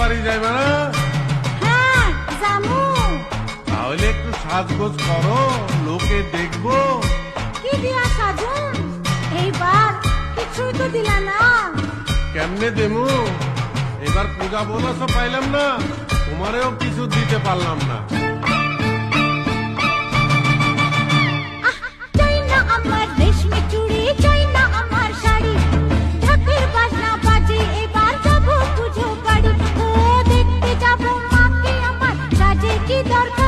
বাড়ি যাইবে না? হ্যাঁ জামু। তাহলে একটু সাজগোজ করো, লোকে দেখবো। কি দিয়া সাজুন? এইবার কিছুই তো দিলা না। কেমনে দেমু? এবার পূজা বোনাসও পাইলাম না, তোমারেও কিছু দিতে পারলাম না। চাই না আমার রেশমি চুড়ি, চাই না আমার শাড়ি, ঢাকের বাজনা বাজে এবার যাবো পুজো বাড়ি। ও দেখতে যাবো মাকে আমার, সাজে কি দরকার